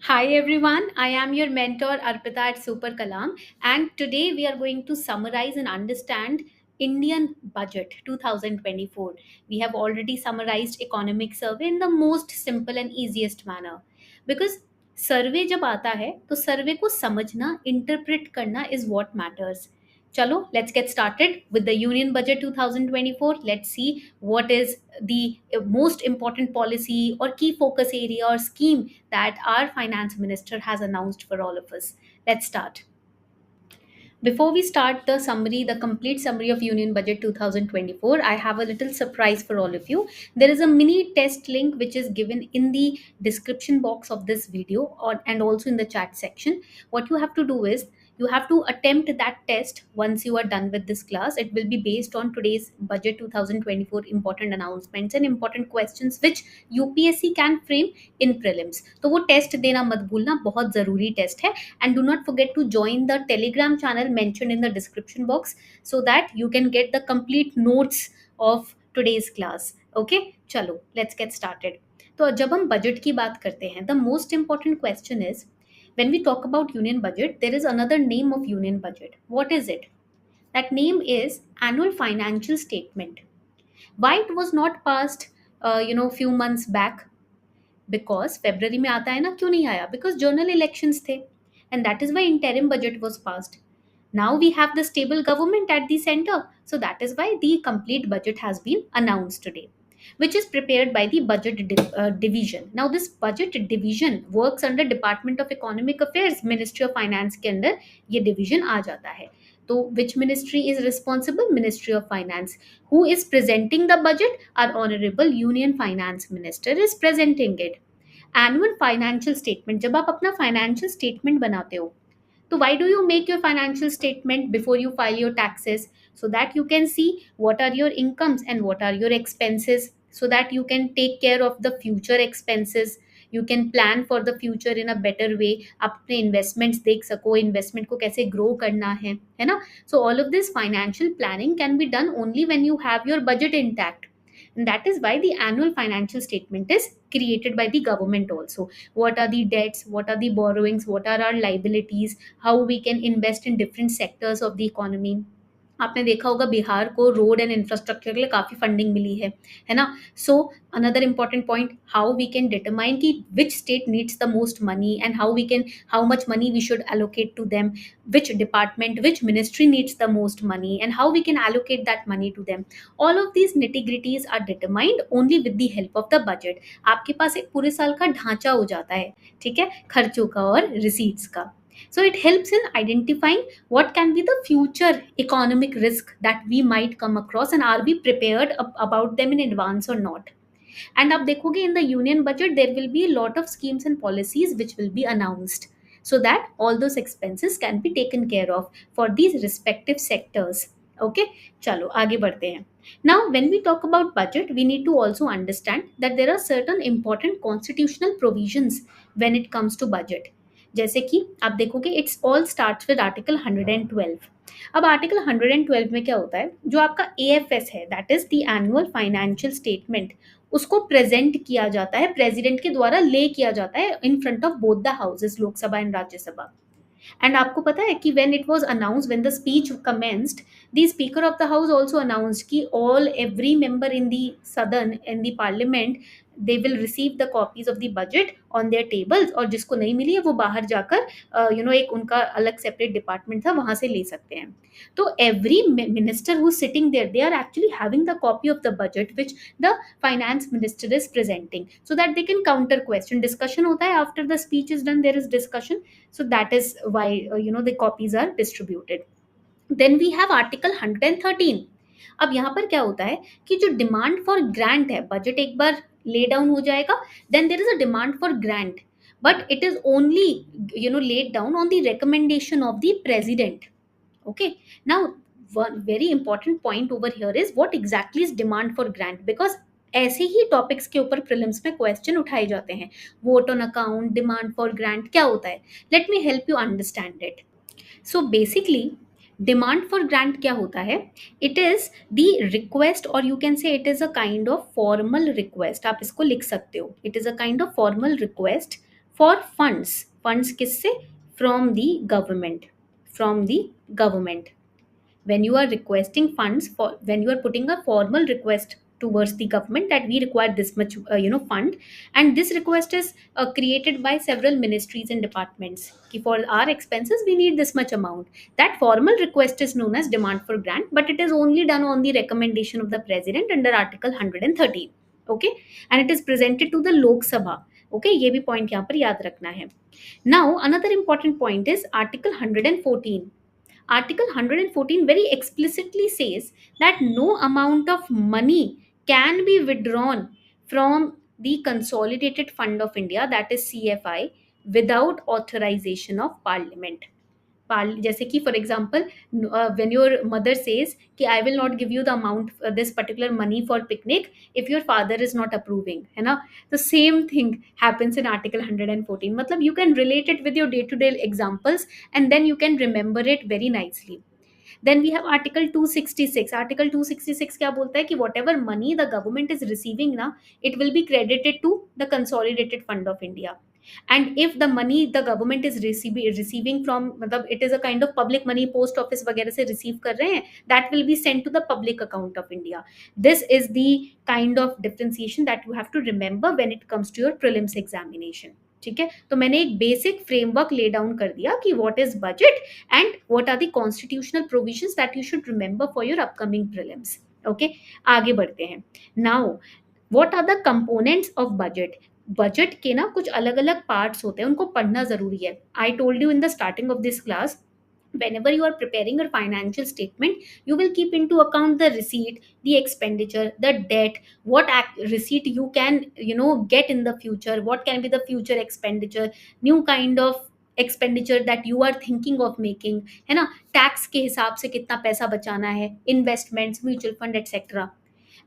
Hi everyone, I am your mentor Arpita at Super Kalam, and today we are going to summarize and understand Indian budget 2024. We have already summarized economic survey in the most simple and easiest manner because survey जब आता है तो सर्वे को समझना interpret करना is what matters. Chalo, let's get started with the Union Budget 2024. Let's see what is the most important policy or key focus area or scheme that our finance minister has announced for all of us. Let's start. Before we start the summary, the complete summary of Union Budget 2024, I have a little surprise for all of you. There is a mini test link which is given in the description box of this video and also in the chat section. What you have to do is you have to attempt that test once you are done with this class. It will be based on today's Budget 2024 important announcements and important questions which UPSC can frame in prelims. तो वो test देना मत भूलना, बहुत ज़रूरी test है. And do not forget to join the Telegram channel mentioned in the description box so that you can get the complete notes of today's class. Okay, चलो let's get started. तो जब हम बजट की बात करते हैं, the most important question is when we talk about union budget, there is another name of union budget. What is it? That name is annual financial statement. Why it was not passed few months back? Because February में आता है ना, क्यों नहीं आया? Because general elections थे and that is why interim budget was passed. Now we have the stable government at the center, so that is why the complete budget has been announced today, which is prepared by the division. Now this budget division works under Department of Economic Affairs, Ministry of Finance के अंदर ये division आ जाता है. तो which ministry is responsible? Ministry of Finance. Who is presenting the budget? Our honorable Union Finance Minister is presenting it. Annual financial statement, जब आप अपना financial statement बनाते हो, so why do you make your financial statement before you file your taxes? So that you can see what are your incomes and what are your expenses, so that you can take care of the future expenses. You can plan for the future in a better way. आप अपने investments देख सको, investment को कैसे grow करना है ना? So all of this financial planning can be done only when you have your budget intact. And that is why the annual financial statement is created by the government also. What are the debts, what are the borrowings, what are our liabilities, how we can invest in different sectors of the economy. आपने देखा होगा बिहार को road and infrastructure के लिए काफ़ी funding मिली है ना? So another important point, how we can determine कि which state needs the most money and how much money we should allocate to them, which department, which ministry needs the most money, and how we can allocate that money to them. All of these nitty-gritties are determined only with the help of the budget. आपके पास एक पूरे साल का ढांचा हो जाता है, ठीक है, खर्चों का और रिसीट्स का. So it helps in identifying what can be the future economic risk that we might come across and are we prepared about them in advance or not. And आप देखोगे in the union budget there will be a lot of schemes and policies which will be announced so that all those expenses can be taken care of for these respective sectors. Okay, चलो आगे बढ़ते हैं. Now when we talk about budget, we need to also understand that there are certain important constitutional provisions when it comes to budget. जैसे कि आप देखोगे it's all starts with article 112. अब article 112 में क्या होता है, जो आपका AFS है, that is the annual financial statement, उसको प्रेजेंट किया जाता है, प्रेसिडेंट के द्वारा ले किया जाता है in front of both the houses, Lok Sabha and Rajya Sabha. And आपको पता है कि when it was announced, when the speech commenced, the speaker of the house also announced कि all every member in the सदन in the parliament they will receive the copies of the budget on their tables, और जिसको नहीं मिली है वो बाहर जाकर एक उनका अलग सेपरेट डिपार्टमेंट था, वहां से ले सकते हैं. तो every minister who sitting there, they are actually having the copy of the budget which the finance minister is presenting, so that they can counter question. Discussion होता है, after the speech is done there is discussion. So that is why the copies are distributed. Then we have article 113. अब यहाँ पर क्या होता है कि जो डिमांड फॉर ग्रांट है, बजट एक बार ले डाउन हो जाएगा, then there is a demand for grant, but it is only laid down on the recommendation of the president. Okay, now one very important point over here is what exactly is demand for grant, because ऐसे ही topics के ऊपर prelims में question उठाए जाते हैं. Vote on account, demand for grant क्या होता है, let me help you understand it. So basically demand for grant क्या होता है, इट इज द रिक्वेस्ट, और you can say it is a kind of formal request, आप इसको लिख सकते हो, it is a kind of formal request for funds किससे? From the government, from the government. When you are requesting funds, for when you are putting a formal request towards the government that we require this much fund, and this request is created by several ministries and departments कि for our expenses we need this much amount. That formal request is known as demand for grant, but it is only done on the recommendation of the president under article 113. Okay, and it is presented to the Lok Sabha. Okay, ये भी point यहाँ पर याद रखना है. Now another important point is article 114. Article 114 very explicitly says that no amount of money can be withdrawn from the Consolidated Fund of India, that is CFI, without authorization of Parliament. जैसे कि for example when your mother says कि I will not give you the amount this particular money for picnic if your father is not approving, है ना. तो same thing happens in article 114. मतलब you can relate it with your day to day examples and then you can remember it very nicely. Then we have article 266. Article 266 क्या बोलता है कि whatever money the government is receiving ना, it will be credited to the Consolidated Fund of India. And if the money the government is receiving from, मतलब it is a kind of public money, post office वगैरह से receive कर रहे हैं, that will be sent to the public account of India. This is the kind of differentiation that you have to remember when it comes to your prelims examination. ठीक है, तो मैंने एक बेसिक फ्रेमवर्क ले डाउन कर दिया कि what is budget and what are the constitutional provisions that you should remember for your upcoming prelims. Okay, आगे बढ़ते हैं. Now what are the components of budget. Budget के ना कुछ अलग अलग पार्ट्स होते हैं, उनको पढ़ना जरूरी है. आई told you in the starting of this class, whenever you are preparing your financial statement, you will keep into account the receipt, the expenditure, the debt, what receipt you can get in the future, what can be the future expenditure, new kind of expenditure that you are thinking of making, है ना. Tax के हिसाब से कितना पैसा बचाना है, investments, mutual fund etcetera,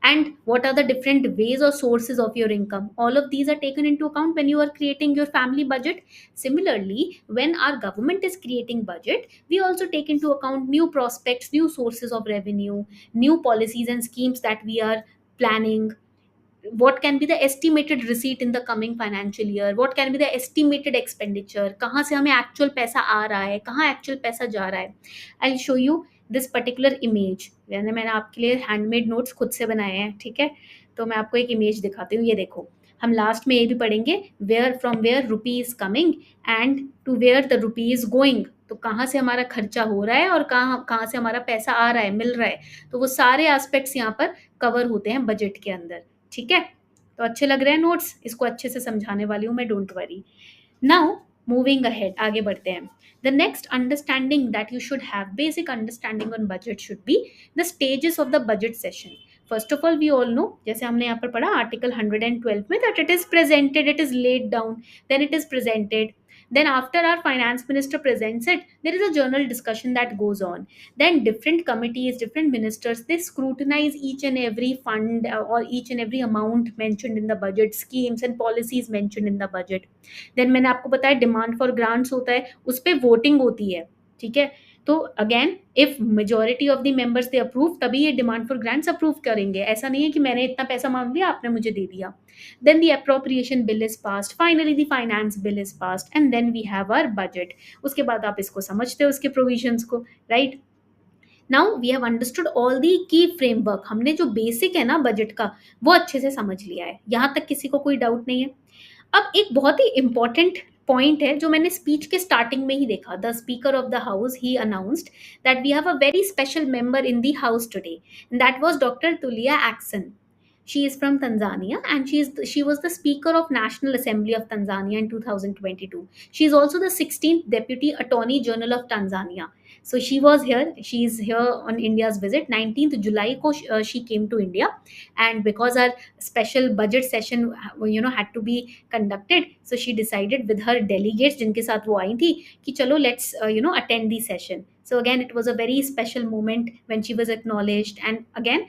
and what are the different ways or sources of your income. All of these are taken into account when you are creating your family budget. Similarly, when our government is creating budget, we also take into account new prospects, new sources of revenue, new policies and schemes that we are planning. What can be the estimated receipt in the coming financial year, what can be the estimated expenditure, कहाँ से हमें actual पैसा आ रहा है, कहाँ actual पैसा जा रहा है. I'll show you this particular image. मैंने आपके लिए हैंडमेड नोट्स खुद से बनाए हैं, ठीक है. तो मैं आपको एक इमेज दिखाती हूँ. ये देखो, हम लास्ट में ये भी पढ़ेंगे, where from where rupee is coming and to where the rupee is going. तो कहाँ से हमारा खर्चा हो रहा है और कहाँ कहाँ से हमारा पैसा आ रहा है, मिल रहा है. तो वो सारे एस्पेक्ट्स यहाँ पर कवर होते हैं बजट के अंदर, ठीक है. तो अच्छे लग रहे हैं नोट्स, इसको अच्छे से समझाने वाली हूँ मैं, don't worry. Now moving ahead, आगे बढ़ते हैं. The next understanding that you should have, basic understanding on budget, should be the stages of the budget session. First of all, we all know, जैसे हमने यहाँ पर पढ़ा आर्टिकल 112 में, that it is presented, it is laid down, then it is presented. Then after our finance minister presents it, there is a journal discussion that goes on. Then different committees, different ministers, they scrutinize each and every fund or each and every amount mentioned in the budget, schemes and policies mentioned in the budget. Then मैंने आपको बताया demand for grants होता है, उस पर voting होती है, ठीक है. तो again if majority of the members they approve, तभी ये डिमांड फॉर ग्रांट्स अप्रूव करेंगे. ऐसा नहीं है कि मैंने इतना पैसा मांग लिया, आपने मुझे दे दिया. Then the appropriation bill is passed, finally the finance bill is passed, and then we have our budget. उसके बाद आप इसको समझते हो, उसके प्रोविजंस को, right. Now we have understood all the key framework. हमने जो बेसिक है ना बजट का, वो अच्छे से समझ लिया है. यहाँ तक किसी को कोई डाउट नहीं है. अब एक बहुत ही इंपॉर्टेंट पॉइंट है जो मैंने स्पीच के स्टार्टिंग में ही देखा. The speaker of the house ही announced that we have a very special member in the house today, and that was doctor तुलिया एक्सन. She is from Tanzania, and she was the Speaker of National Assembly of Tanzania in 2022. She is also the 16th Deputy Attorney General of Tanzania. So she was here. She is here on India's visit. 19th July ko she came to India, and because our special budget session had to be conducted, so she decided with her delegates जिनके साथ वो आई थी कि चलो let's attend the session. So again, it was a very special moment when she was acknowledged, and again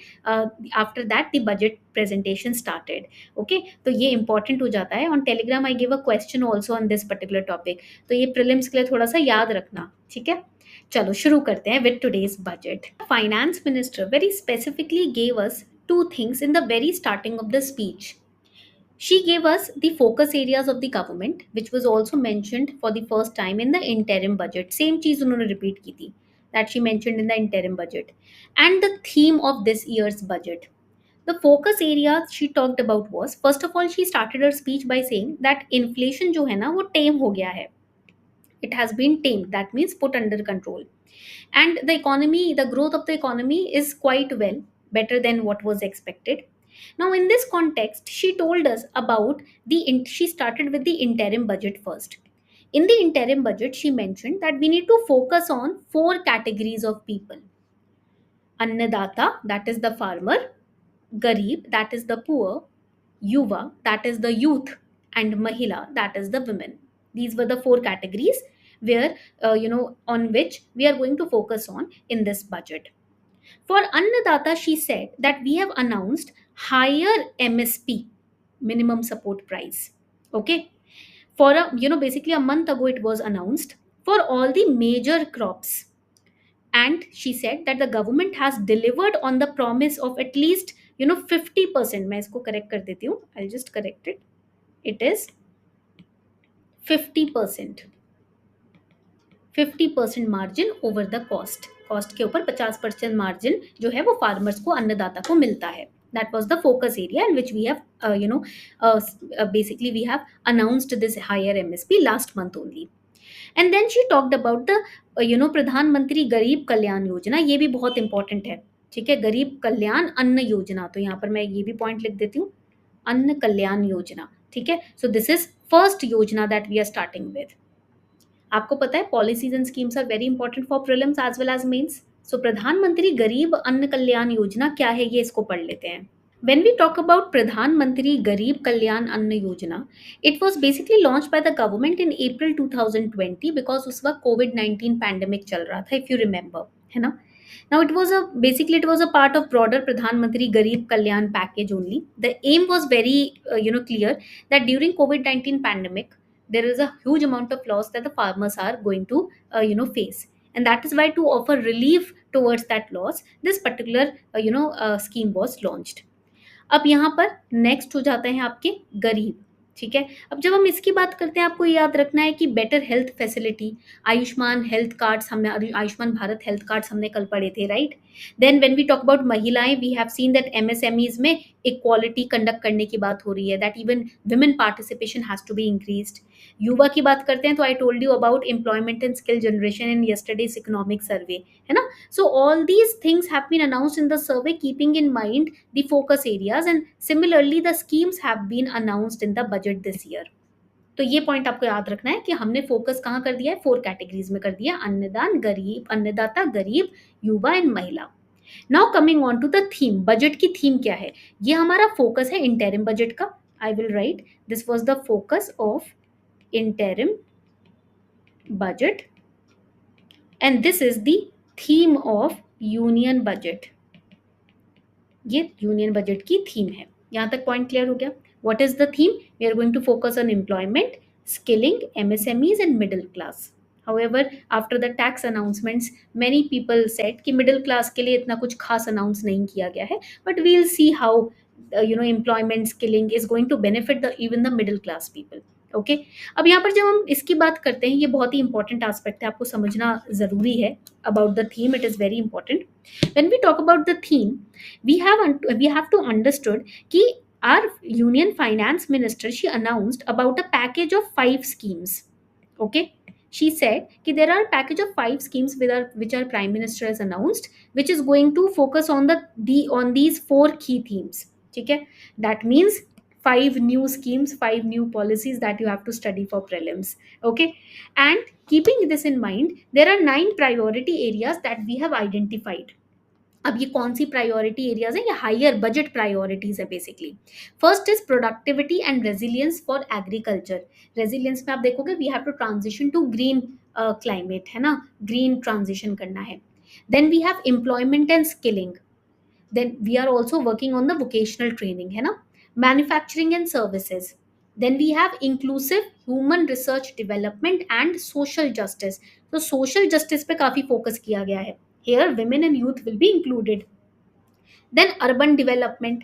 after that the budget presentation started. Okay, तो ये important हो जाता है. On Telegram I gave a question also on this particular topic. तो ये prelims के लिए थोड़ा सा याद रखना, ठीक है. चलो शुरू करते हैं with today's budget. Finance Minister very specifically gave us two things in the very starting of the speech. She gave us the focus areas of the government, which was also mentioned for the first time in the interim budget. Same चीज उन्होंने repeat की थी, that she mentioned in the interim budget, and the theme of this year's budget. The focus area she talked about was, first of all, she started her speech by saying that inflation जो है ना वो tame हो गया है. It has been tamed. That means put under control. And the economy, the growth of the economy is quite well, better than what was expected. Now, in this context, she told us about she started with the interim budget first. In the interim budget, she mentioned that we need to focus on four categories of people: Annadata, that is the farmer; Garib, that is the poor; Yuva, that is the youth; and Mahila, that is the women. These were the four categories where, on which we are going to focus on in this budget. For Annadata, she said that we have announced higher MSP, minimum support price. Okay. For basically a month ago, it was announced for all the major crops. And she said that the government has delivered on the promise of at least 50%. मैं इसको correct कर देती हूँ. I'll just correct it. It is 50%. 50% margin over the cost के ऊपर 50% margin जो है वो फार्मर्स को, अन्नदाता को मिलता है. That was the focus area in which we have basically we have announced this higher MSP last month only. And then she talked about the प्रधानमंत्री गरीब कल्याण योजना. ये भी बहुत इंपॉर्टेंट है. ठीक है, गरीब कल्याण अन्न योजना. तो यहाँ पर मैं ये भी पॉइंट लिख देती हूँ, अन्न कल्याण योजना. ठीक है, सो दिस इज फर्स्ट योजना that we are starting with. आपको पता है policies and schemes are very important for prelims as well as mains. So प्रधानमंत्री गरीब अन्न कल्याण योजना क्या है, ये इसको पढ़ लेते हैं. When we talk about Pradhan Mantri Garib Kalyan Anna Yojana, it was basically launched by the government in April 2020 because उस वक्त COVID-19 pandemic चल रहा था, if you remember, है ना. Now it was a part of broader Pradhan Mantri Garib Kalyan package only. The aim was very clear that during COVID-19 pandemic there is a huge amount of loss that the farmers are going to face, and that is why to offer relief towards that loss, this particular scheme was launched. अब यहाँ पर next हो जाते हैं आपके गरीब. ठीक है, अब जब हम इसकी बात करते हैं आपको याद रखना है कि better health facility, Ayushman health cards, हमने आयुष्मान भारत हेल्थ कार्ड्स हमने कल पढ़े थे, right. Then when we talk about महिलाएं, we have seen that MSMEs में इक्वालिटी कंडक्ट करने की बात हो रही है, that even women participation has to be increased. युवा की बात करते हैं तो I told you about employment and skill generation in yesterday's economic survey, है ना. So all these things have been announced in the survey keeping in mind the focus areas, and similarly the schemes have been announced in the budget this year. तो ये point आपको याद रखना है कि हमने फोकस कहाँ कर दिया है, फोर कैटेगरीज में कर दिया, अन्नदान, गरीब, अन्नदाता, गरीब, युवा एंड महिला. Now coming on to the theme. Budget की थीम क्या है, ये हमारा फोकस है इंटरिम बजट का. I will write this was the focus of interim budget and this is the theme of union budget. ये यूनियन बजट की theme है. यहां तक पॉइंट क्लियर हो गया. What is the theme? We are going to focus on employment, skilling, MSMEs and middle class. However, after the tax announcements, many people said कि middle class के लिए इतना कुछ खास अनाउंस नहीं किया गया है, but we'll see how employment skilling is going to benefit the even the middle class people. Okay अब यहाँ पर जब हम इसकी बात करते हैं, ये बहुत ही इंपॉर्टेंट एस्पेक्ट है, आपको समझना ज़रूरी है about the theme. It is very important. When we talk about the theme, we have to understood कि our union finance minister, she announced about a package of 5 schemes. Okay, she said कि there are package of 5 schemes which our prime minister has announced, which is going to focus on on these 4 key themes. ठीक है, that means 5 new schemes, 5 new policies that you have to study for prelims. Okay, and keeping this in mind, there are 9 priority areas that we have identified. अब ये कौन सी priority areas है, ये higher budget priorities है basically. First is productivity and resilience for agriculture. Resilience में आप देखोगे we have to transition to green climate, है ना, ग्रीन ट्रांजिशन करना है. Then we have employment and skilling. Then we are also working on the vocational training, है ना, manufacturing and services. Then we have inclusive human research development and social justice. तो social justice पे काफी focus किया गया है. Here, women and youth will be included. Then urban development,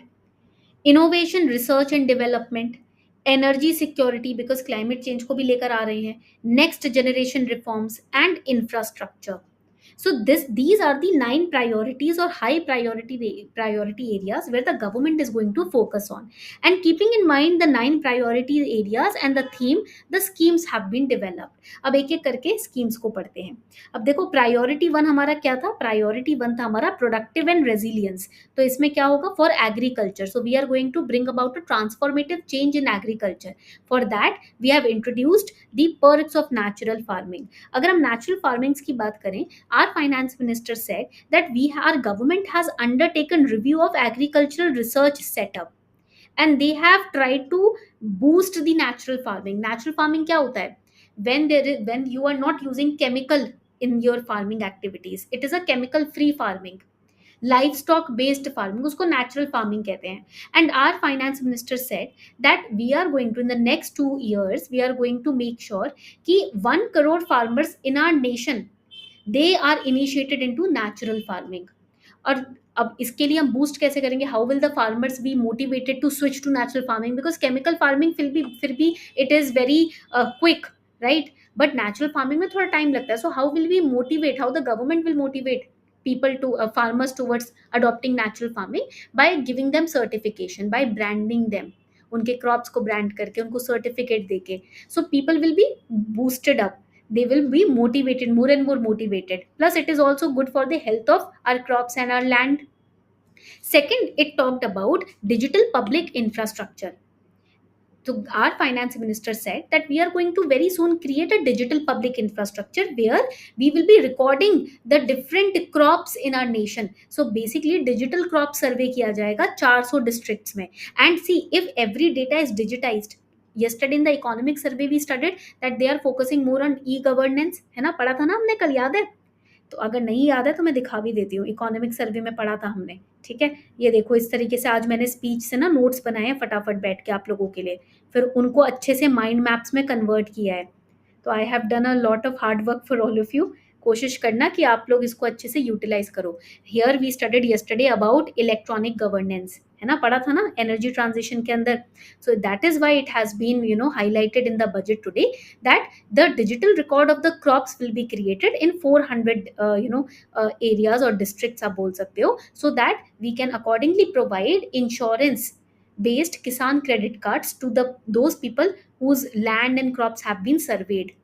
innovation, research and development, energy security because climate change को भी लेकर आ रहे हैं, next generation reforms and infrastructure. So these are the nine priorities or high priority areas where the government is going to focus on. And keeping in mind the nine priority areas and the theme, the schemes have been developed. अब एक एक करके schemes को पढ़ते हैं. अब देखो priority one हमारा क्या था, प्रायोरिटी वन था हमारा प्रोडक्टिव एंड रेजिलियंस. तो इसमें क्या होगा, for agriculture. So we are going to bring about a transformative change in agriculture. For that we have introduced the perks of natural farming. अगर हम नेचुरल फार्मिंग्स की बात करें, our finance minister said that our government has undertaken review of agricultural research setup and they have tried to boost the natural farming. Natural farming क्या होता है, when you are not using chemical in your farming activities, it is a chemical free farming. Livestock based farming, उसको natural farming कहते हैं. And our finance minister said that we are going to in the next 2 years we are going to make sure कि 1 crore farmers in our nation they are initiated into natural farming. और अब इसके लिए हम boost कैसे करेंगे, how will the farmers be motivated to switch to natural farming, because chemical farming फिर भी it is very quick, right, but natural farming में थोड़ा टाइम लगता है. So how will we motivate, how the government will motivate people to farmers towards adopting natural farming, by giving them certification, by branding them, उनके crops को brand करके उनको certificate देके. So people will be boosted up, they will be motivated, more and more motivated, plus it is also good for the health of our crops and our land. Second, it talked about digital public infrastructure. So our finance minister said that we are going to very soon create a digital public infrastructure where we will be recording the different crops in our nation. So basically digital crop survey किया जाएगा 400 districts में. And see, if every data is digitized, yesterday in the economic survey we studied that they are focusing more on e-governance, है ना, पढ़ा था ना हमने कल, याद है? तो अगर नहीं याद है तो मैं दिखा भी देती हूँ, इकोनॉमिक सर्वे में पढ़ा था हमने. ठीक है, ये देखो इस तरीके से आज मैंने स्पीच से ना नोट्स बनाए हैं फटाफट बैठ के आप लोगों के लिए, फिर उनको अच्छे से माइंड मैप्स में कन्वर्ट किया है. तो I have done a lot of hard work for all of you. कोशिश करना कि आप लोग इसको अच्छे से यूटिलाइज करो. Here we studied yesterday about electronic governance, है ना, पढ़ा था ना एनर्जी ट्रांजिशन के अंदर. So that is why it has been highlighted in the budget today that the digital record of the crops will be created in 400 areas or districts आप बोल सकते हो, so that we can accordingly provide insurance based kisan credit cards to those people whose land and crops have been surveyed.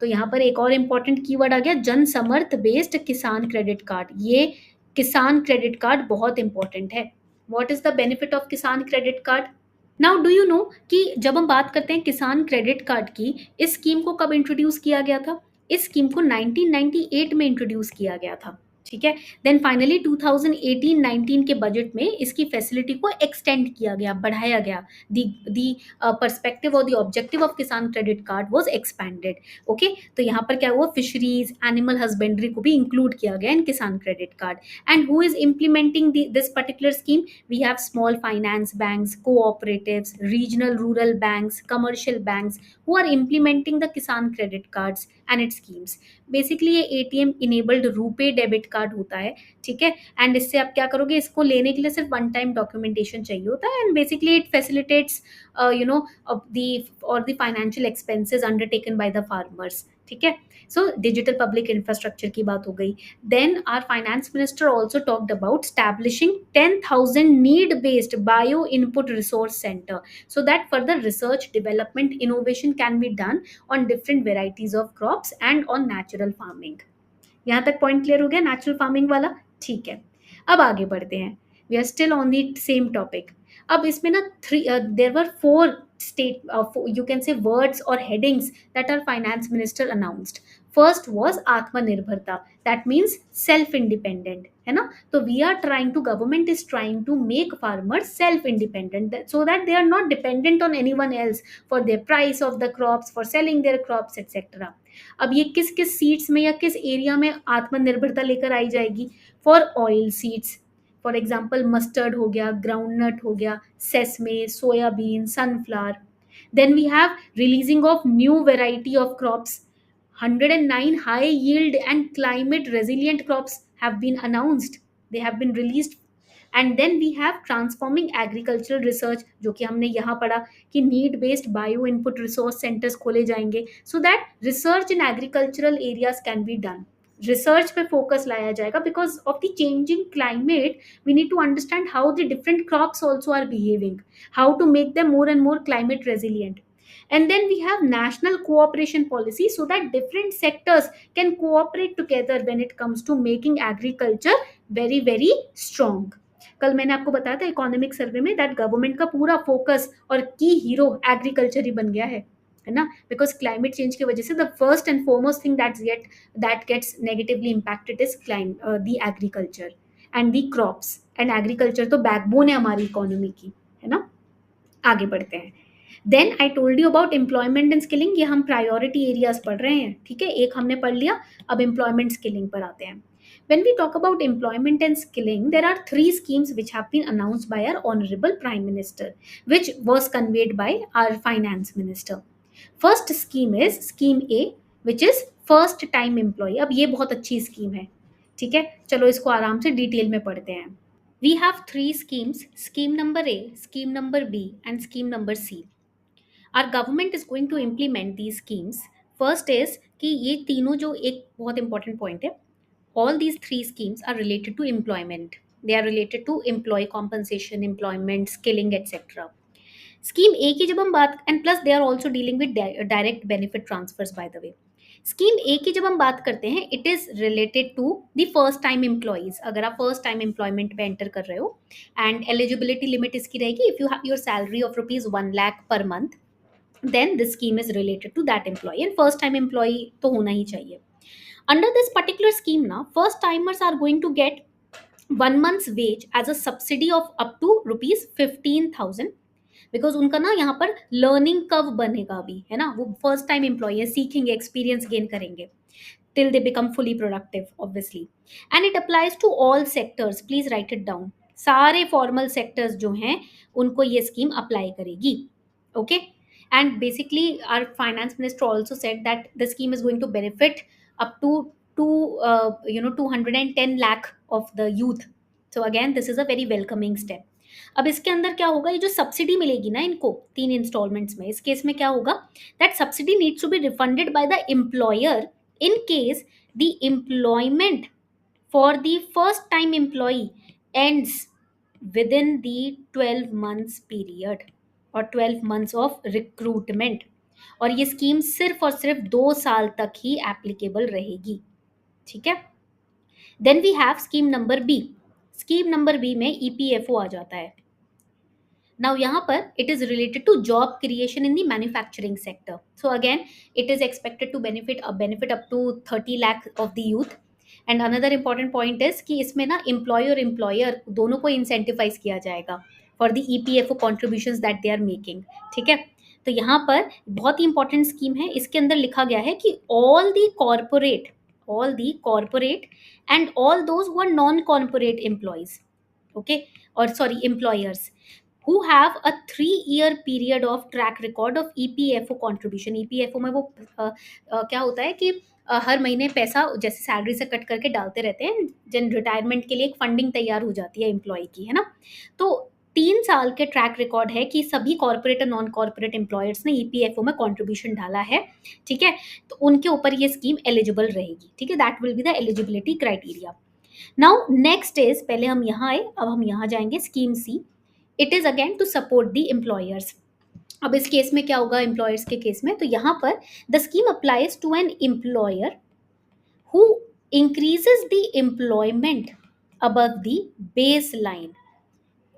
तो यहाँ पर एक और important keyword आ गया, Jan Samarth based Kisan credit card. ये किसान क्रेडिट कार्ड बहुत इंपॉर्टेंट है. What is the benefit of Kisan credit card? Now do you know कि जब हम बात करते हैं किसान क्रेडिट कार्ड की, इस स्कीम को कब इंट्रोड्यूस किया गया था? इस स्कीम को 1998 में इंट्रोड्यूस किया गया था. ठीक है, देन फाइनली 2018-19 के बजट में इसकी फैसिलिटी को एक्सटेंड किया गया, बढ़ाया गया. दी पर्सपेक्टिव और the objective of Kisan credit card was expanded. Okay, तो यहाँ पर क्या हुआ, फिशरीज, एनिमल हस्बेंड्री को भी इंक्लूड किया गया in Kisan credit card. And who is implementing this particular scheme? We have small finance banks, cooperatives, regional rural banks, commercial banks who are implementing the Kisan credit cards and its schemes. Basically ये ATM enabled RuPay debit card होता है. ठीक है, and इससे आप क्या करोगे, इसको लेने के लिए सिर्फ वन टाइम डॉक्यूमेंटेशन चाहिए होता है. And basically it facilitates the financial expenses undertaken by the farmers. ठीक है, सो डिजिटल पब्लिक इंफ्रास्ट्रक्चर की बात हो गई. Then our finance minister also talked about establishing 10,000 need based bio input resource centre, so that further research, development, innovation can be done on different varieties of crops and on natural farming. यहाँ तक point clear हो गया natural farming वाला? ठीक है, अब आगे बढ़ते हैं. We are still on the same topic. अब इसमें ना there were 4 state you can say words or headings that our finance minister announced. First was Atmanirbharta, that means self independent, है ना. तो we are trying to, government is trying to make farmers self independent, so that they are not dependent on anyone else for their price of the crops, for selling their crops, etc. अब ये किस किस seeds में या किस area में आत्मनिर्भरता लेकर आई जाएगी? For oil seeds, for example mustard हो गया, ग्राउंडनट हो गया, sesame, soybean, sunflower. Then we have releasing of new variety of crops. 109 high yield and climate resilient crops have been announced. They have been released and then we have transforming agricultural research, जो कि हमने यहाँ पढ़ा कि need based bio input resource centres खोले जाएंगे so that research in agricultural areas can be done. Research पे focus लाया जाएगा because of the changing climate we need to understand how the different crops also are behaving, how to make them more and more climate resilient. And then we have national cooperation policy so that different sectors can cooperate together when it comes to making agriculture very very strong. कल मैंने आपको बताया था economic survey में that government का पूरा focus और की हीरो एग्रीकल्चर ही बन गया है ना, बिकॉज क्लाइमेट चेंज की वजह से the first and foremost thing that gets negatively impacted is the agriculture and the crops, and agriculture तो बैकबोन है हमारी इकोनॉमी की, है ना। आगे बढ़ते हैं। Then I told you about employment and skilling, ये हम प्रायोरिटी एरियाज पढ़ रहे हैं, ठीक है, एक हमने पढ़ लिया, अब एम्प्लॉयमेंट स्किलिंग पर आते हैं। When we talk about employment and skilling, there are three schemes which have been announced by our Honorable Prime Minister, which was conveyed by our Finance Minister. First scheme is Scheme A, which is First Time Employee. अब ये बहुत अच्छी scheme है, ठीक है, चलो इसको आराम से डिटेल में पढ़ते हैं। We have three schemes, scheme number A, scheme number B, and scheme number C. Our government is going to implement these schemes. First is कि ये तीनों जो एक बहुत important point है, all these three schemes are related to employment. They are related to employee compensation, employment, skilling, etc. Scheme A की जब हम बात, and plus they are also dealing with direct benefit transfers by the way. Scheme A की जब हम बात करते हैं, it is related to the first time employees. अगर आप फर्स्ट टाइम एम्प्लॉयमेंट पे एंटर कर रहे हो, एंड एलिजिबिलिटी लिमिट इसकी रहेगी if you have your salary of ₹1,00,000 per month, then this scheme is related to that employee, and first time employee तो होना ही चाहिए। Under this particular scheme now, first timers are going to get 1 month's wage as a subsidy of up to ₹15,000, because उनका ना यहाँ पर learning curve बनेगा अभी, है ना, वो फर्स्ट टाइम एम्प्लॉय है, सीखेंगे, एक्सपीरियंस गेन करेंगे till they become fully productive obviously, and it applies to all sectors, please write it down। सारे फॉर्मल सेक्टर्स जो हैं उनको ये स्कीम अप्लाई करेगी, okay. and basically our finance minister also said that the scheme is going to benefit up to 210 lakh of the youth, so again this is a very welcoming step। अब इसके अंदर क्या होगा, ये जो subsidy मिलेगी ना इनको 3 इंस्टॉलमेंट्स में, इस केस में क्या होगा, that subsidy needs to be refunded by the employer in case the employment for the first time employee ends within the 12 months period or 12 months of recruitment, और ये स्कीम सिर्फ और सिर्फ 2 साल तक ही एप्लीकेबल रहेगी, ठीक है। Then we have scheme number B. Scheme number B में ईपीएफओ आ जाता है। Now यहाँ पर it is related to job creation in the manufacturing sector. So again, it is expected to benefit up to 30 lakh of the youth. And another important point is कि इसमें ना employer और employer दोनों को incentivize किया जाएगा for the EPFO contributions that they are making, ठीक है। तो यहाँ पर बहुत ही important स्कीम है, इसके अंदर लिखा गया है कि all the corporate and all those who are non-corporate employees, okay, or sorry employers, who have a 3-year period of track record of EPFO contribution। EPFO में वो क्या होता है कि हर महीने पैसा जैसे सैलरी से कट करके डालते रहते हैं, जन रिटायरमेंट के लिए एक फंडिंग तैयार हो जाती है एम्प्लॉय की, है ना। तो 3 साल के ट्रैक रिकॉर्ड है कि सभी कॉर्पोरेट और नॉन कॉर्पोरेट एम्प्लॉयर्स ने EPFO में कॉन्ट्रीब्यूशन डाला है, ठीक है, तो उनके ऊपर ये स्कीम एलिजिबल रहेगी, ठीक है, that will be the eligibility criteria. Now next is, पहले हम यहाँ आए, अब हम यहाँ जाएंगे scheme C. It is again to support the employers. अब इस केस में क्या होगा एम्प्लॉयर्स के केस में, तो यहाँ पर the scheme applies to an employer who increases the employment above the base line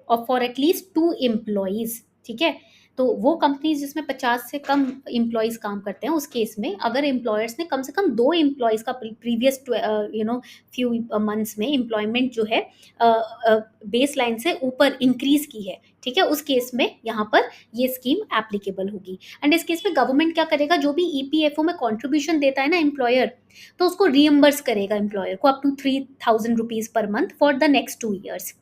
और फॉर एटलीस्ट 2 एम्प्लॉयज, ठीक है। तो वो कंपनीज जिसमें 50 से कम एम्प्लॉयज काम करते हैं, उस केस में अगर एम्प्लॉयर्स ने कम से कम 2 एम्प्लॉयज का प्रीवियस फ्यू मंथ्स में एम्प्लॉयमेंट जो है बेस लाइन से ऊपर इंक्रीज की है, ठीक है, उस केस में यहाँ पर ये स्कीम एप्लीकेबल होगी। एंड इस केस में गवर्नमेंट क्या करेगा, जो भी EPFO में कॉन्ट्रीब्यूशन देता है ना एम्प्लॉयर, तो उसको रीएम्बर्स करेगा एम्प्लॉयर को up to 3,000 rupees per month for the next 2 years।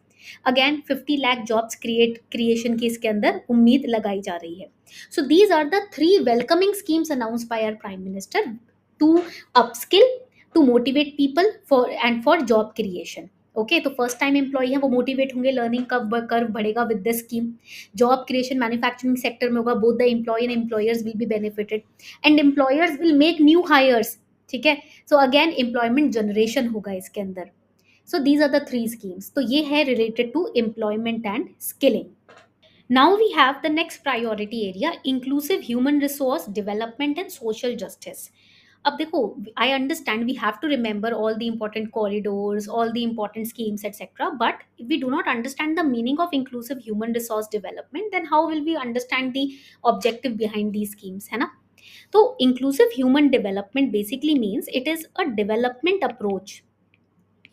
Again 50 lakh jobs creation की इसके अंदर उम्मीद लगाई जा रही है। So these are the 3 welcoming schemes announce by our prime minister to upskill, to motivate people for job creation, okay, तो first time employee है वो मोटिवेट होंगे, लर्निंग कर्व बढ़ेगा with this scheme. Job creation manufacturing sector में होगा, both the employee and employers will be benefited and employers will make new hires. ठीक है, so again employment generation होगा इसके अंदर। So these are the three schemes, तो ये है related to employment and skilling. Now we have the next priority area, inclusive human resource development and social justice. अब देखो, I understand we have to remember all the important corridors, all the important schemes etcetera, but we do not understand the meaning of inclusive human resource development, then how will we understand the objective behind the schemes, है ना? तो inclusive human development basically means it is a development approach.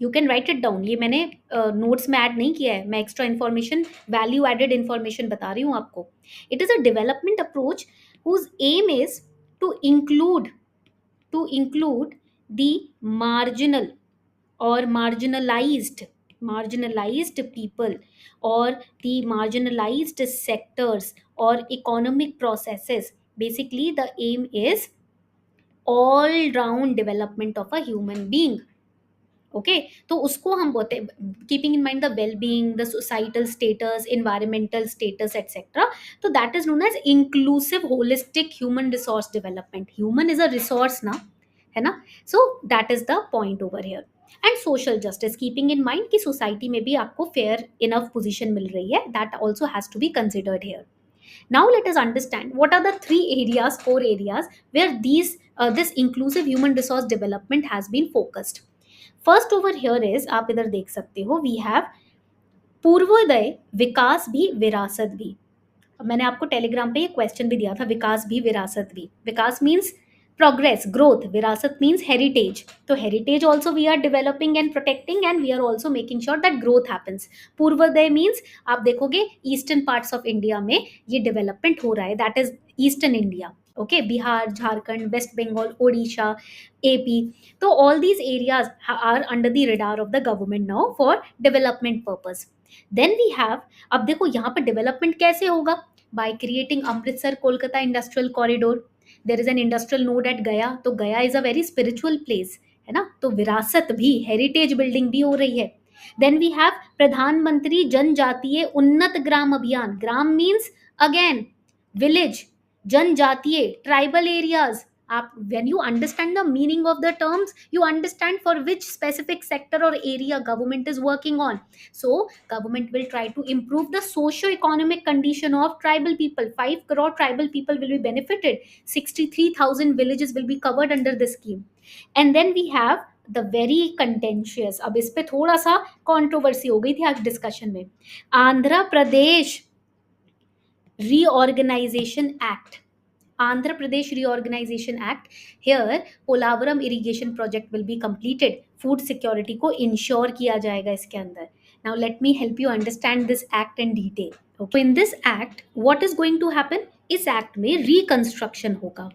You can write it down, ये मैंने notes में add नहीं किया है, मैं extra information, value added information बता रही हूँ आपको। It is a development approach whose aim is to include the marginal or marginalized people, or the marginalized sectors or economic processes. Basically the aim is all round development of a human being. Okay, तो उसको हम बोलते हैं keeping in mind the well being, the societal status, environmental status etcetera. तो that is known as inclusive holistic human resource development. Human is a resource ना, है ना? So that is the point over here. And social justice, keeping in mind कि society में भी आपको fair enough position मिल रही है, that also has to be considered here. Now let us understand what are the four areas where this inclusive human resource development has been focused. First over here is, आप इधर देख सकते हो, we have Purvodaya विकास भी विरासत भी। अब मैंने आपको टेलीग्राम पे ये क्वेश्चन भी दिया था, विकास भी विरासत भी। विकास मीन्स प्रोग्रेस, ग्रोथ, विरासत मीन्स हेरिटेज। तो heritage also we are developing and protecting and we are also making sure that growth happens. Purvodaya means आप देखोगे ईस्टर्न पार्ट्स ऑफ इंडिया में ये डेवलपमेंट हो रहा है, that is eastern India. Okay, Bihar, Jharkhand, West Bengal, Odisha, AP, तो all these areas are under the radar of the government now for development purpose. Then we have, अब देखो यहाँ पर डेवलपमेंट कैसे होगा, by creating Amritsar Kolkata industrial corridor. There is an industrial node at Gaya, तो Gaya is a very spiritual place, है ना? तो विरासत भी, हेरिटेज बिल्डिंग भी हो रही है। देन वी हैव प्रधानमंत्री जनजातीय उन्नत ग्राम अभियान। ग्राम मीन्स अगेन विलेज, जनजातीय ट्राइबल एरियाज। आप when you understand the meaning of the terms, you understand for which specific sector or area government is working on. So government will try to improve the socio-economic condition of tribal people. 5 crore tribal people will be benefited. 63,000 villages will be covered under this scheme. And then we have the very contentious, अब इस पे थोड़ा सा controversy हो गई थी आज discussion में, Andhra Pradesh reorganisation act. Andhra Pradesh Reorganization Act. Here, Polavaram irrigation project will be completed. Food security को ensure किया जाएगा इसके अंदर. Now let me help you understand this act in detail. Okay. So in this act, what is going to happen? इस act में reconstruction होगा.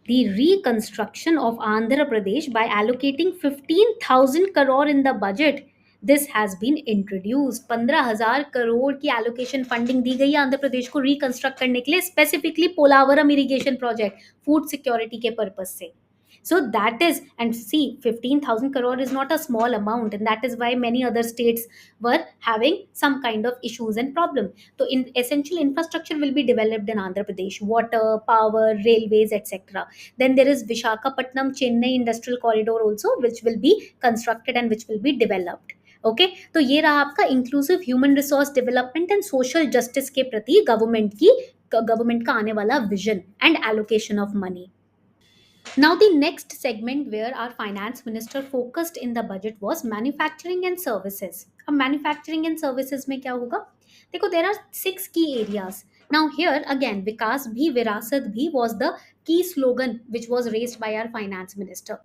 The reconstruction of Andhra Pradesh by allocating 15,000 crore in the budget. This has been introduced. 15,000 crore की allocation funding दी गई है आंध्र प्रदेश को reconstruct करने के लिए, specifically Polavaram irrigation project, food security के पर्पज से। So that is, and see, 15,000 crore is not a small amount, and that is why many other states were having some kind of issues and problem. So in essential infrastructure will be developed in Andhra Pradesh, water, power, railways, etc. Then there is Vishakhapatnam Chennai industrial corridor also, which will be constructed and which will be developed. Okay, तो ये रहा आपका inclusive human resource development and social justice के प्रति government का आने वाला vision and allocation of money. Now the next segment where our finance minister focused in the budget was manufacturing and services. अब manufacturing and services में क्या होगा? देखो, there are 6 key areas. Now here again, विकास भी विरासत भी was the key slogan which was raised by our finance minister.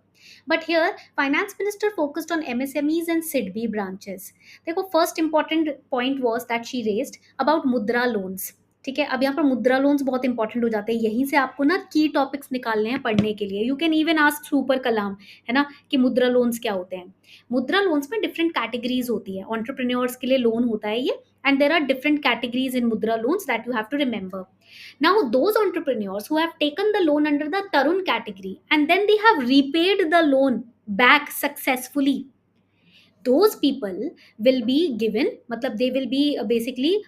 But here finance minister focused on MSMEs and SIDBI branches. देखो, first important point was that she raised about मुद्रा loans. ठीक है, अब यहाँ पर मुद्रा लोन्स बहुत important हो जाते हैं, यहीं से आपको ना की टॉपिक्स निकालने हैं पढ़ने के लिए। You can even ask super Kalam, है ना, कि मुद्रा लोन्स क्या होते हैं। मुद्रा लोन्स में डिफरेंट कैटेगरीज होती है, एंटरप्रेन्योर्स के लिए लोन होता है ये, and there are different categories in Mudra loans that you have to remember. Now those entrepreneurs who have taken the loan under the Tarun category and then they have repaid the loan back successfully, those people will be given, matlab they will be basically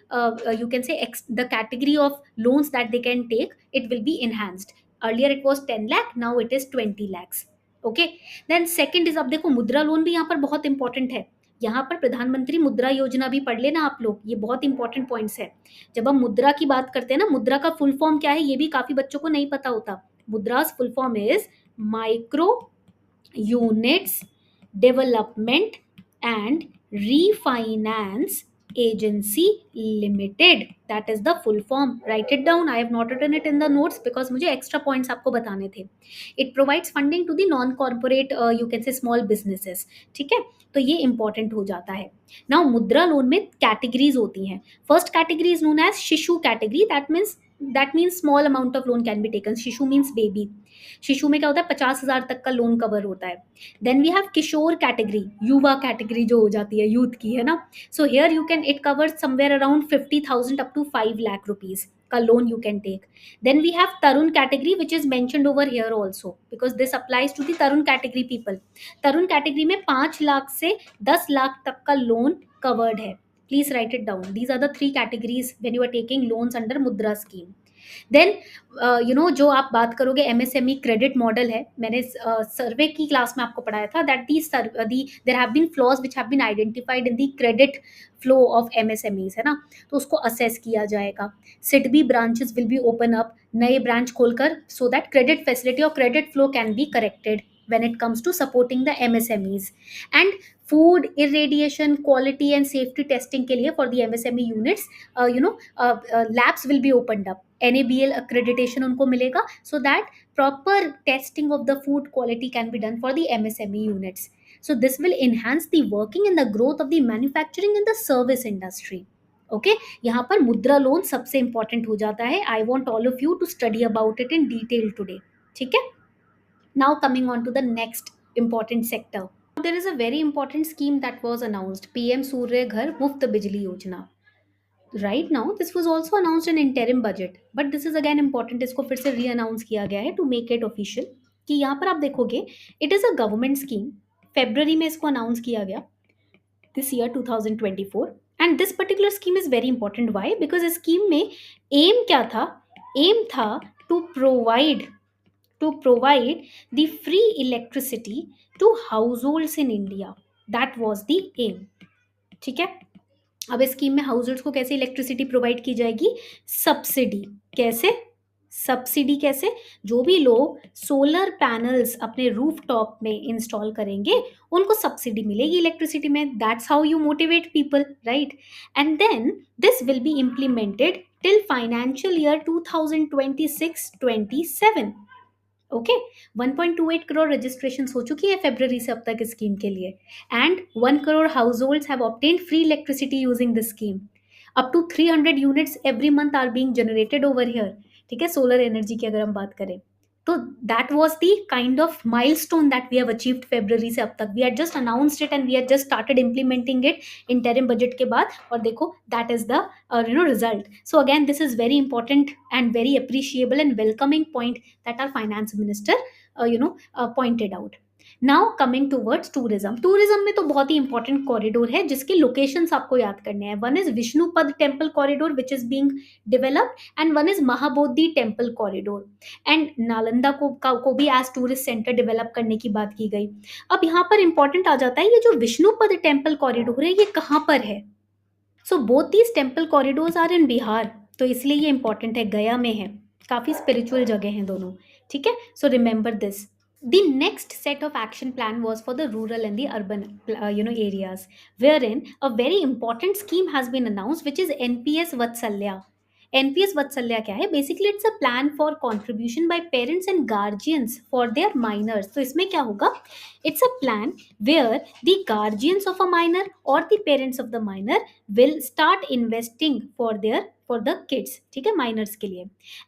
you can say the category of loans that they can take, it will be enhanced. Earlier it was 10 lakh, now it is 20 lakhs. Okay. Then second is, अब देखो मुद्रा loan भी यहाँ पर बहुत important है। यहाँ पर प्रधानमंत्री मुद्रा योजना भी पढ़ लेना आप लोग, ये बहुत इंपॉर्टेंट पॉइंट्स है। जब हम मुद्रा की बात करते हैं ना, मुद्रा का फुल फॉर्म क्या है ये भी काफी बच्चों को नहीं पता होता। Mudra's full form is micro units development and refinance agency limited, that is the full form. Write it down, I have not written it in the notes because मुझे extra points आपको बताने थे। it provides funding to the non corporate you can say small businesses। ठीक है, तो ये important हो जाता है। नाउ मुद्रा लोन में कैटेगरीज होती हैं। First category is known as Shishu category, that means small amount of loan can be taken. Shishu means baby. Shishu में क्या होता है, 50,000 तक का लोन कवर होता है। Then we have Kishore category, Yuva category जो हो जाती है, यूथ की है ना। So here you can, it covers somewhere around 50,000 up to 5 lakh rupees का loan you can take. Then we have tarun category which is mentioned over here also because this applies to the tarun category people. tarun category में 5 लाख से 10 लाख तक का loan covered है। Please right it down, these are the three categories when you are taking loans under mudra scheme. Then जो आप बात करोगे MSME credit model है, मैंने सर्वे की क्लास में आपको पढ़ाया था that there have been flaws which have been identified in the credit flow of MSMEs, है ना। तो उसको असेस किया जाएगा। SIDBI branches will be open up, नए ब्रांच खोलकर, सो दैट क्रेडिट फैसिलिटी और credit flow can be corrected when it comes to supporting the MSMEs. And food irradiation quality and safety testing के लिए for the MSME units labs will be opened up. NABL accreditation उनको मिलेगा so that proper testing of the food quality can be done for the MSME units. So this will enhance the working and the growth of the manufacturing and the service industry. Okay यहाँ पर Mudra loan सबसे important हो जाता है। I want all of you to study about it in detail today. ठीक है, now coming on to the next important sector, there is a very important scheme that was announced, PM Surya Ghar Muft Bijli Yojana. Right now this was also announced in interim budget, but this is again important, इसको फिर से री-अनाउंस किया गया है to make it official। कि यहाँ पर आप देखोगे it is a government scheme, February में इसको अनाउंस किया गया this year 2024, and this particular scheme is very important। why? because इस scheme में aim क्या था, aim था to provide the free electricity to households in India. That was the aim। ठीक है, अब इस स्कीम में हाउस को कैसे इलेक्ट्रिसिटी प्रोवाइड की जाएगी, सब्सिडी। कैसे सब्सिडी, कैसे, जो भी लोग सोलर पैनल्स अपने रूफ टॉप में इंस्टॉल करेंगे उनको सब्सिडी मिलेगी इलेक्ट्रिसिटी में। That's how you motivate people, right. And then this will be implemented till financial year 2026-27। Okay, 1.28 crore registration हो चुकी है फेब्रवरी से अब तक इस स्कीम के लिए, and 1 crore households have obtained free electricity using this scheme. Up to 300 units every month are being generated over here. ठीक है, सोलर एनर्जी की अगर हम बात करें तो that was the kind of milestone that we have achieved February से अब तक। We had just announced it and we had just started implementing it interim budget के बाद, और देखो that is the result. So again this is very important and very appreciable and welcoming point that our finance minister pointed out. Now coming towards tourism, tourism में तो बहुत ही important corridor है जिसकी locations आपको याद करने हैं। one is Vishnupad temple corridor which is being developed and one is Mahabodhi temple corridor, and Nalanda को भी as tourist center develop करने की बात की गई। अब यहाँ पर important आ जाता है ये जो विष्णुपद temple corridor है ये कहाँ पर है। So both these temple corridors are in Bihar, तो इसलिए ये इंपॉर्टेंट है, गया में है, काफ़ी स्पिरिचुअल जगह हैं दोनों। ठीक है, so remember this. The next set of action plan was for the rural and the urban areas, wherein a very important scheme has been announced which is NPS Vatsalya। NPS Vatsalya क्या है, basically it's a plan for contribution by parents and guardians for their minors. तो इसमें क्या होगा, it's a plan where the guardians of a minor और the parents of the minor will start investing for the kids, ठीक है, minors के लिए,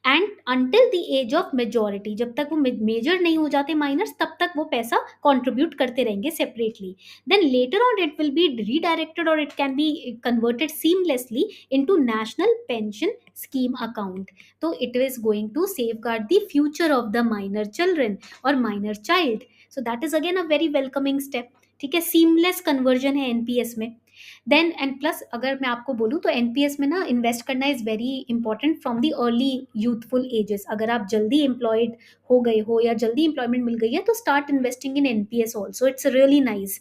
and until the age of majority, जब तक वो मेजर नहीं हो जाते माइनर्स तब तक वो पैसा कंट्रीब्यूट करते रहेंगे separately. Then later on it will be redirected और it can be converted seamlessly into national pension scheme account. तो it is going to safeguard the future of the minor children और minor child. So that is again a very welcoming step, ठीक है, seamless conversion है NPS में। Then and plus अगर मैं आपको बोलूँ तो एनपीएस में ना इन्वेस्ट करना is very important from the early youthful ages. अगर आप जल्दी एम्प्लॉयड हो गए हो या जल्दी एम्प्लॉयमेंट मिल गई है तो start investing in NPS also, it's really nice.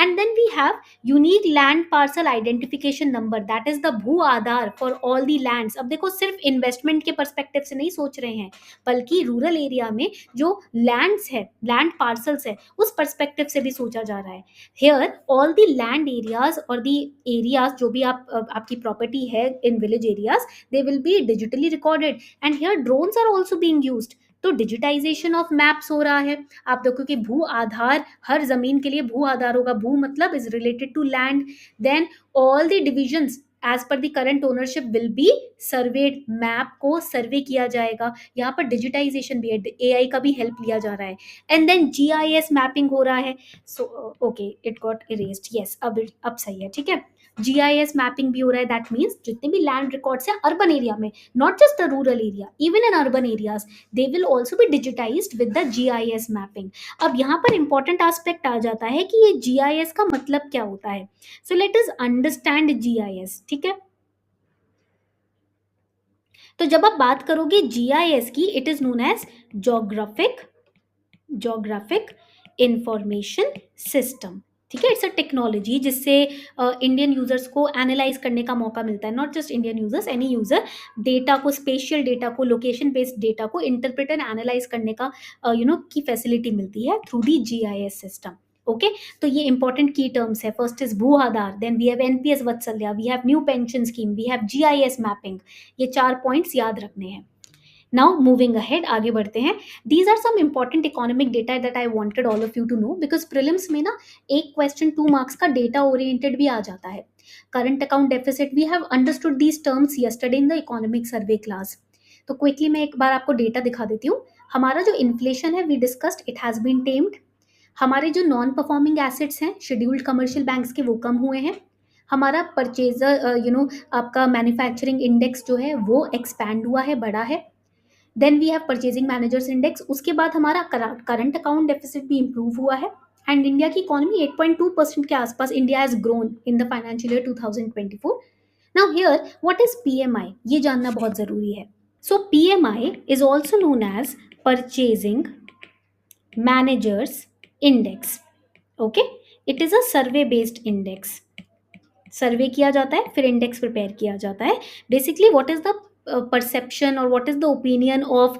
And then we have unique land parcel identification number, that is the Bhu Aadhaar for all the lands. अब देखो सिर्फ इन्वेस्टमेंट के परस्पेक्टिव से नहीं सोच रहे हैं, बल्कि रूरल एरिया में जो लैंड्स है, लैंड पार्सल्स है, उस परस्पेक्टिव से भी सोचा जा रहा है। Here all the land areas और द एरियाज जो भी आपकी प्रॉपर्टी है in village areas, they will be digitally recorded and here drones are also being used. तो डिजिटाइजेशन ऑफ मैप्स हो रहा है। आप देखो कि भू आधार, हर जमीन के लिए भू आधार होगा। भू मतलब is related to land. Then all the divisions as per the current ownership will be surveyed, map को सर्वे किया जाएगा। यहाँ पर डिजिटाइजेशन भी है, एआई का भी हेल्प लिया जा रहा है। एंड देन जीआईएस मैपिंग हो रहा है। So okay, it got erased, yes, अब सही है, ठीक है। जीआईएस मैपिंग भी हो रहा है, दैट मीन्स जितने भी लैंड रिकॉर्ड्स हैं अर्बन एरिया में, not just the rural area, even in urban areas, they will also be digitised with the GIS mapping. अब यहाँ पर इंपॉर्टेंट एस्पेक्ट आ जाता है कि ये जीआईएस का मतलब क्या होता है। So let us understand GIS, ठीक है। तो जब आप बात करोगे जीआईएस की, it is known as geographic information system, ठीक है। इट्स अ टेक्नोलॉजी जिससे इंडियन यूजर्स को एनालाइज करने का मौका मिलता है, not just Indian users, any user, data को, स्पेशियल डेटा को, लोकेशन बेस्ड डेटा को इंटरप्रेट एंड एनालाइज करने का की फैसिलिटी मिलती है through the GIS system. Okay, तो ये इंपॉर्टेंट की टर्म्स है। फर्स्ट इज भू Aadhaar, then we have NPS Vatsalya, we have new pension scheme, we have GIS mapping. ये 4 पॉइंट्स याद रखने हैं। नाउ मूविंग अहेड, आगे बढ़ते हैं। These are some important economic data that I wanted all of you to know, because prelims में ना एक क्वेश्चन 2 मार्क्स का डेटा ओरिएंटेड भी आ जाता है। Current account deficit, we have understood these terms yesterday in the economic survey class. तो quickly मैं एक बार आपको डेटा दिखा देती हूँ। हमारा जो इन्फ्लेशन है, we discussed, it has been tamed. हमारे जो नॉन परफॉर्मिंग एसेट्स हैं शेड्यूल्ड कमर्शियल बैंक्स के, वो कम हुए हैं। हमारा परचेजर आपका मैन्युफैक्चरिंग इंडेक्स जो है वो एक्सपैंड हुआ है, बढ़ा है। Then we have purchasing managers index. उसके बाद हमारा करंट अकाउंट डेफिसिट भी इंप्रूव हुआ है। एंड इंडिया की इकोनॉमी 8.2% के आसपास, India has grown in the financial year 2024। Now here what is PMI, ये जानना बहुत जरूरी है। So PMI is also known as purchasing managers index. Okay, it is a survey based index. Survey किया जाता है, फिर इंडेक्स प्रिपेयर किया जाता है। Basically what is the perception और what is the opinion of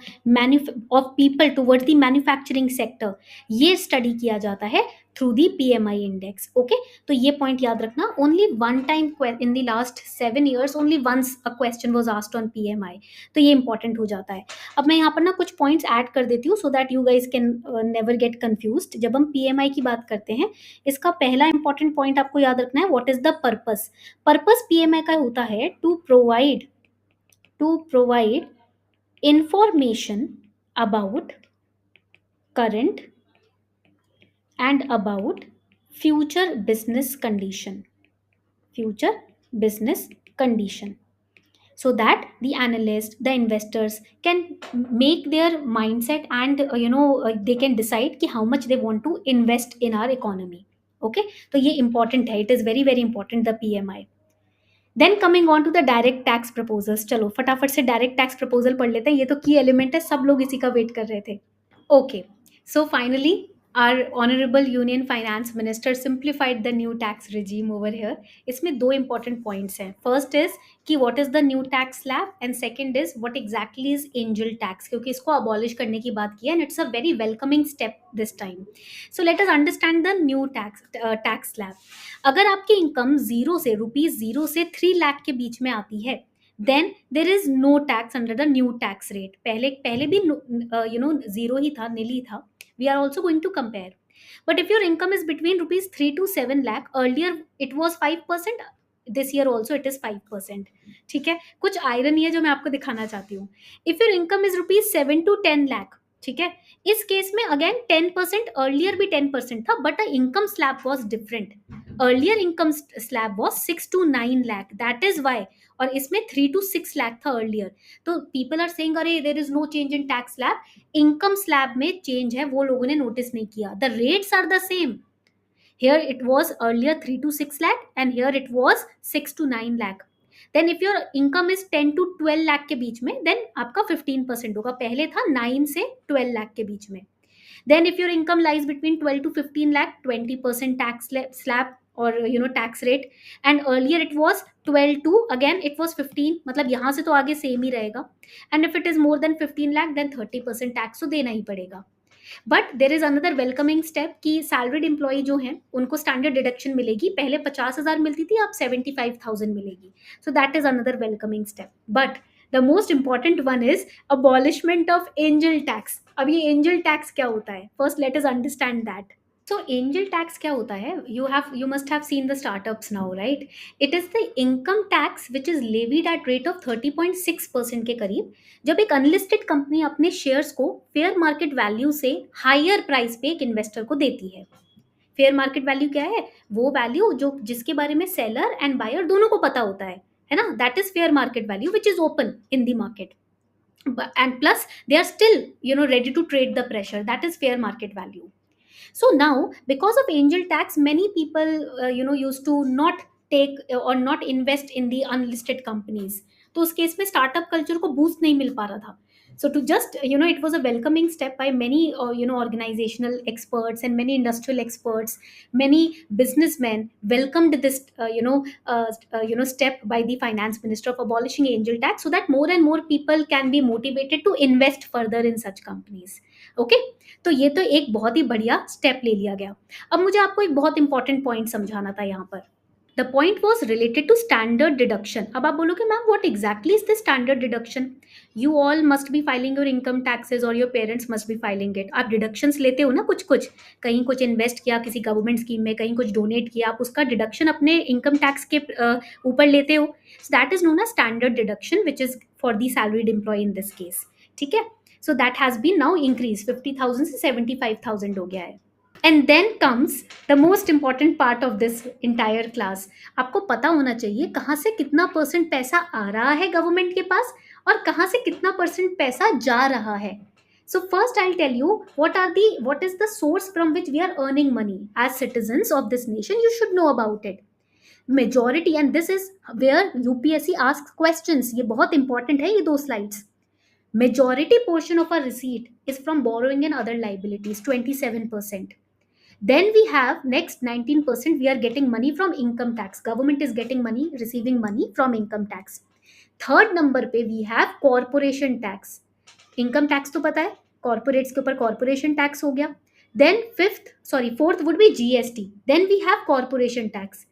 people towards the manufacturing sector, ये study किया जाता है through the PMI index. Okay, तो ये पॉइंट याद रखना। Only one time in the last 7 years, only once a question was asked on PMI, तो ये इंपॉर्टेंट हो जाता है। अब मैं यहाँ पर ना कुछ पॉइंट्स ऐड कर देती हूँ so that you guys can never get confused. जब हम पीएमआई की बात करते हैं, इसका पहला इंपॉर्टेंट पॉइंट आपको याद रखना है, what is the purpose. Purpose PMI का होता है to provide information about current and about future business condition, so that the analyst, the investors can make their mindset and they can decide कि how much they want to invest in our economy. Okay, तो ये important है, it is very very important, the PMI. Then coming on to the direct tax proposals, चलो फटाफट से direct tax proposal पढ़ लेते हैं, ये तो की एलिमेंट है, सब लोग इसी का वेट कर रहे थे। Okay, so finally our honorable union finance minister simplified the new tax regime over here. इसमें 2 important points हैं। फर्स्ट इज कि what is the new tax slab and second is what exactly is angel tax, क्योंकि इसको abolish करने की बात की है and it's a very welcoming step this time. So let us understand the new tax slab. अगर आपकी income ₹0 से 3 लाख के बीच में आती है, then there is no tax under the new tax rate. पहले भी जीरो ही था, नील ही था। We are also going to compare, but if your income is between ₹3 to 7 lakh, earlier it was 5%, this year also it is 5%। ठीक है, कुछ iron है जो मैं आपको दिखाना चाहती हूँ। If your income is ₹7 to 10 lakh, ठीक है, इस केस में अगेन 10%, अर्लियर भी 10% था, but the income slab was different. Earlier income slab was 6 to 9 lakh, that is why, और इसमें 3 to 6 लाख था अर्लियर। तो पीपल आर सेइंग अरे there is no change in tax slab. Income slab में change है, वो लोगों ने नोटिस नहीं किया। The rates are the same, Here it was earlier 3 to 6 lakh, and here it was 6 to 9 lakh. Then if your income is 10 to 12 lakh के बीच में, then आपका 15% होगा. पहले था 9 से 12 lakh के बीच में. Then if your income lies between 12 to 15 lakh, 20% tax slab, or tax rate. And earlier it was 12 to, again it was 15, मतलब यहाँ से तो आगे सेम ही रहेगा. And if it is more than 15 lakh, then 30% tax तो देना ही पड़ेगा. But there is another welcoming step कि सैलरीड एम्प्लॉय जो हैं उनको स्टैंडर्ड डिडक्शन मिलेगी. पहले 50,000 मिलती थी, अब 75,000 मिलेगी. सो that is another welcoming step. But the most important one is abolishment of angel tax. अब ये एंजल टैक्स क्या होता है? First let us understand that. So angel tax क्या होता है? You must have seen the startups now, right? It is the income tax which is levied at rate of 30.6% के करीब, जब एक अनलिस्टेड कंपनी अपने शेयर्स को फेयर मार्केट वैल्यू से हायर प्राइस पे एक इन्वेस्टर को देती है. फेयर मार्केट वैल्यू क्या है? वो वैल्यू जो जिसके बारे में सेलर एंड बायर दोनों को पता होता है ना? That is fair market value which is open in the market. And plus they are still ready to trade the pressure. That is fair market value. So now, because of angel tax, many people used to not take or not invest in the unlisted companies. तो उस case में startup culture को boost नहीं मिल पा रहा था. So to just it was a welcoming step by many organizational experts and many industrial experts, many businessmen welcomed this step by the finance minister of abolishing angel tax, so that more and more people can be motivated to invest further in such companies. Okay, तो ये तो एक बहुत ही बढ़िया step ले लिया गया. अब मुझे आपको एक बहुत इंपॉर्टेंट पॉइंट समझाना था यहाँ पर. The point was related to standard deduction. अब आप बोलोगे ma'am what exactly is the standard deduction? You all must be filing your income taxes और your parents must be filing it. आप डिडक्शंस लेते हो ना, कुछ कुछ, कहीं कुछ इन्वेस्ट किया किसी गवर्नमेंट स्कीम में, कहीं कुछ डोनेट किया, आप उसका डिडक्शन अपने इनकम टैक्स के ऊपर लेते हो. So that is known a standard deduction which is for the salaried employee in this case. ठीक है. So that has been now increase, 50,000 से 75,000 हो गया है. And then comes the most important part of this entire class. आपको पता होना चाहिए कहाँ से कितना परसेंट पैसा आ रहा है गवर्नमेंट के पास और कहाँ से कितना परसेंट पैसा जा रहा है. So first I'll tell you what is the source from which we are earning money as citizens of this nation. You should know about it. Majority, and this is where UPSC asks questions. ये बहुत important है ये दो slides. Majority portion of our receipt is from borrowing and other liabilities, 27%. Then we have next 19%, we are getting money from income tax. Government is getting money, receiving money from income tax. Third number पे we have corporation tax. Income tax तो पता है, corporates के ऊपर corporation tax हो गया. Then fourth would be GST. Then we have corporation tax.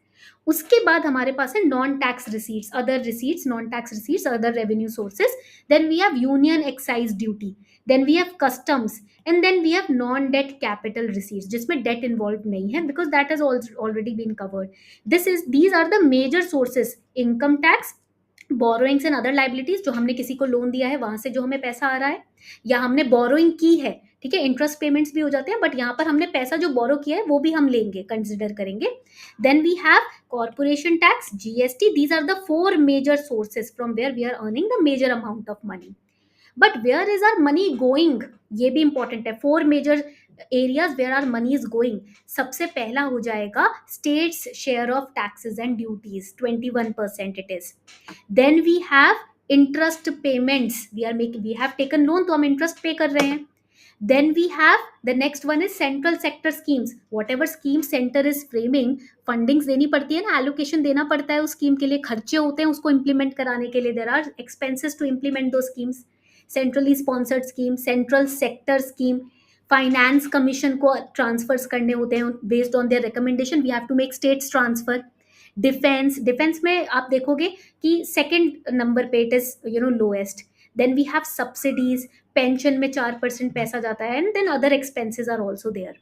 उसके बाद हमारे पास है non tax receipts, other receipts, non tax receipts, other revenue sources. Then we have union excise duty. Then we have customs. And then we have non debt capital receipts, जिसमें debt involve नहीं है because that has already been covered. These are the major sources. Income tax, borrowings and other liabilities, जो हमने किसी को loan दिया है वहां से जो हमें पैसा आ रहा है, या हमने बोरोइंग की है. ठीक है, इंटरेस्ट पेमेंट्स भी हो जाते हैं, बट यहाँ पर हमने पैसा जो बोरो किया है वो भी हम लेंगे, कंसिडर करेंगे. Then we have corporation tax, GST. These are the four major sources from where we are earning the major amount of money. But where is our money going, ये भी इंपॉर्टेंट है. Four major areas where our money is going. सबसे पहला हो जाएगा states share of taxes and duties, 21% it is. Then we have interest payments. We have taken loan, तो हम interest पे कर रहे हैं. Then we have the next one is central sector schemes. Whatever scheme center is framing, fundings देनी पड़ती है ना, allocation देना पड़ता है उस स्कीम के लिए, खर्चे होते हैं उसको implement कराने के लिए. There are expenses to implement those schemes. Centrally sponsored scheme, central sector scheme, finance commission को transfers करने होते हैं based on their recommendation. We have to make states transfer. Defense में आप देखोगे कि second number पे it is lowest. Then we have subsidies. Pension में 4% पैसा जाता है. And then other expenses are also there.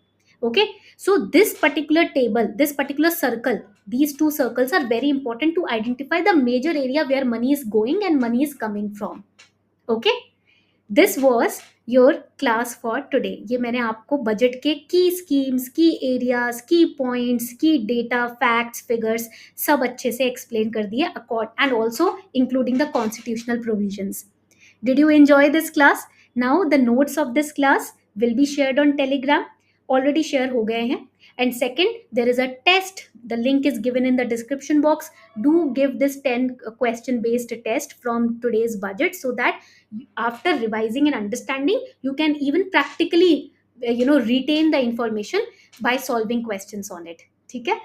Okay, so this particular table, this particular circle, these two circles are very important to identify the major area where money is going and money is coming from. Okay, this was your class for today. ये मैंने आपको budget के की schemes, की areas, की points, की data, facts, figures सब अच्छे से एक्सप्लेन कर दिए, and also including the constitutional provisions. Did you enjoy this class? Now the notes of this class will be shared on Telegram. Already share हो गए हैं. And second, there is a test, the link is given in the description box. Do give this 10 question based test from today's budget, so that after revising and understanding you can even practically retain the information by solving questions on it. ठीक है.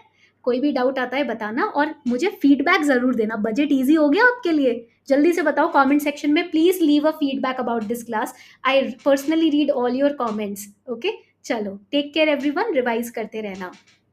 कोई भी doubt आता है बताना, और मुझे feedback जरूर देना. बजट इजी हो गया आपके लिए? जल्दी से बताओ कमेंट सेक्शन में. Please leave a feedback about this class. I personally read all your comments. Okay, चलो टेक केयर एवरीवन, रिवाइज करते रहना.